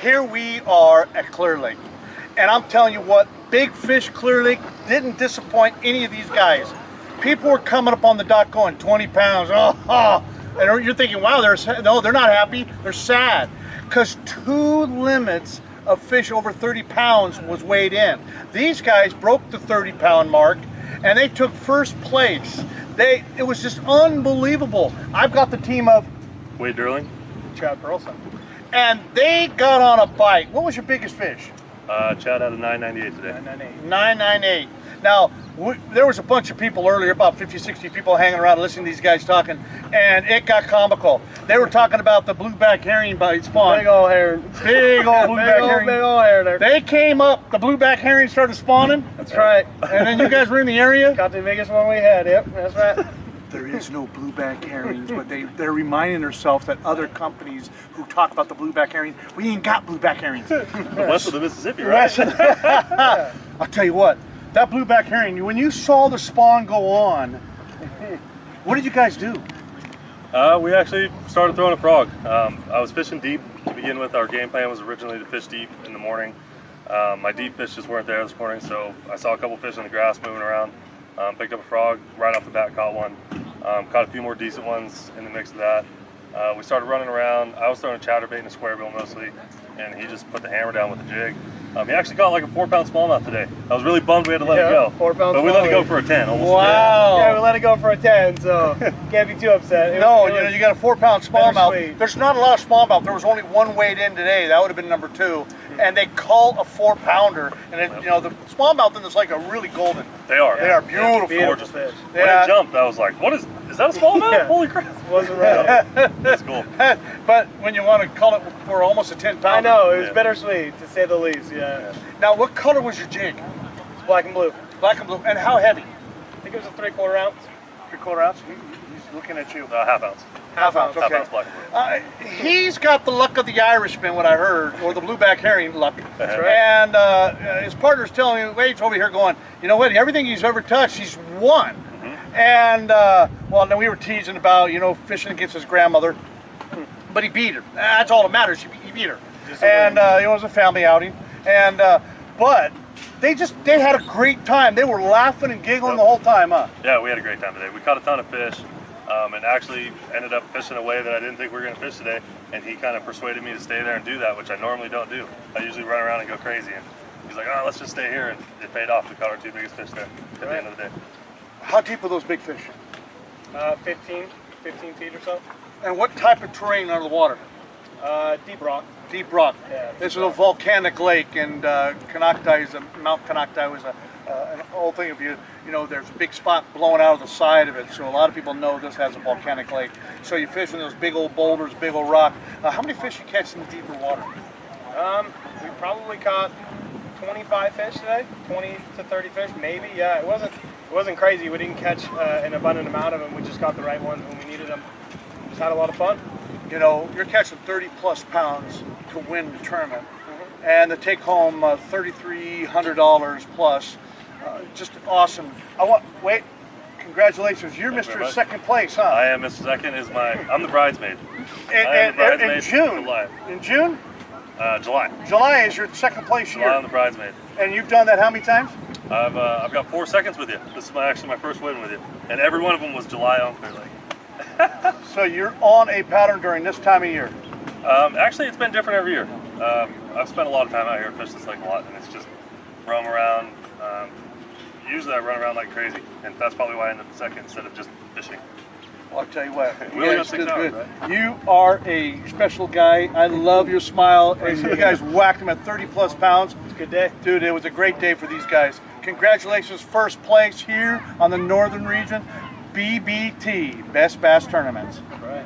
Here we are at Clear Lake, and I'm telling you what, Big Fish Clear Lake didn't disappoint any of these guys. People were coming up on the dock going 20 pounds, and you're thinking, wow, no, they're not happy, they're sad, because 2 limits of fish over 30 pounds was weighed in. These guys broke the 30-pound mark, and they took first place. It was just unbelievable. I've got the team of Kenneth Durling, Pearlson, and they got on a bite. What was your biggest fish? Chad had a 998 today. 998. Now, there was a bunch of people earlier, about 50, 60 people hanging around listening to these guys talking, and it got comical. They were talking about the blueback herring bite spawn. Big old herring. Big old blueback herring. Big old herring there. They came up, the blueback herring started spawning. That's right. And then you guys were in the area? Got the biggest one we had, yep, that's right. There is no blueback herrings, but they're reminding themselves that other companies who talk about the blueback herring, we ain't got blueback herrings. West of the Mississippi, right? I'll tell you what, that blueback herring, when you saw the spawn go on, what did you guys do? We actually started throwing a frog. I was fishing deep to begin with. Our game plan was originally to fish deep in the morning. My deep fish just weren't there this morning, so I saw a couple fish in the grass moving around. Picked up a frog, right off the bat caught one. Caught a few more decent ones in the mix of that. We started running around. I was throwing a chatterbait and a square bill mostly, and he just put the hammer down with the jig. He actually caught like a 4-pound smallmouth today. I was really bummed we had to let it go. 4 pounds. But we let it go for a 10, almost. Wow. Yeah, we let it go for a 10, so can't be too upset. You got a 4-pound smallmouth. There's not a lot of smallmouth. There was only one weighed in today. That would have been number 2. And they call a 4-pounder, and it, the smallmouth in is like a really golden. They are. They are beautiful. Gorgeous fish. When it jumped, I was like, "What is that a smallmouth? Yeah. Holy crap!" Wasn't right. That's cool. But when you want to call it for almost a 10-pounder. I know, it was bittersweet to say the least. Yeah. Now, what color was your jig? It's black and blue. Black and blue. And how heavy? I think it was a 3/4 ounce. 3/4 ounce. He's looking at you. Half ounce. Half ounce. Okay. Half ounce black and blue. He's got the luck of the Irishman, what I heard, or the blueback herring luck. That's right. And his partner's telling me, Wade's over here going, you know what? Everything he's ever touched, he's won. And well, then we were teasing about, fishing against his grandmother, but he beat her. That's all that matters. He beat her. And it was a family outing. And but they had a great time. They were laughing and giggling the whole time, huh? Yeah, we had a great time today. We caught a ton of fish, and actually ended up fishing a way that I didn't think we were going to fish today. And he kind of persuaded me to stay there and do that, which I normally don't do. I usually run around and go crazy. And he's like, "Oh, let's just stay here," and it paid off. We caught our 2 biggest fish there at the end of the day. How deep are those big fish? 15 feet or so. And what type of terrain under the water? Deep rock. Deep rock. Yeah, this is a volcanic lake, and Mount Canocti was an old thing of there's a big spot blowing out of the side of it, so a lot of people know this has a volcanic lake. So you fish in those big old boulders, big old rock. How many fish you catch in the deeper water? We probably caught 25 fish today, 20 to 30 fish, maybe. Yeah, it wasn't crazy. We didn't catch an abundant amount of them. We just got the right ones when we needed them. Just had a lot of fun. You're catching 30+ pounds to win the tournament, and to take home $3,300 plus. Just awesome. Wait, congratulations. You're Mr. Second place, huh? I am Mr. Second. I'm the bridesmaid. In June? In June? July. July is your second place year. July, I'm the bridesmaid. And you've done that how many times? I've got 4 seconds with you. This is actually my first win with you, and every one of them was July on Clear Lake. So you're on a pattern during this time of year? Actually, it's been different every year. I've spent a lot of time out here fishing this lake a lot, and it's just roam around. Usually I run around like crazy, and that's probably why I ended up second instead of just fishing. Well, I'll tell you what, we only got 6 hours, right? You are a special guy. I love your smile. You guys whacked him at 30+ pounds. It's a good day. Dude, it was a great day for these guys. Congratulations, first place here on the Northern Region BBT, Best Bass Tournaments. Right.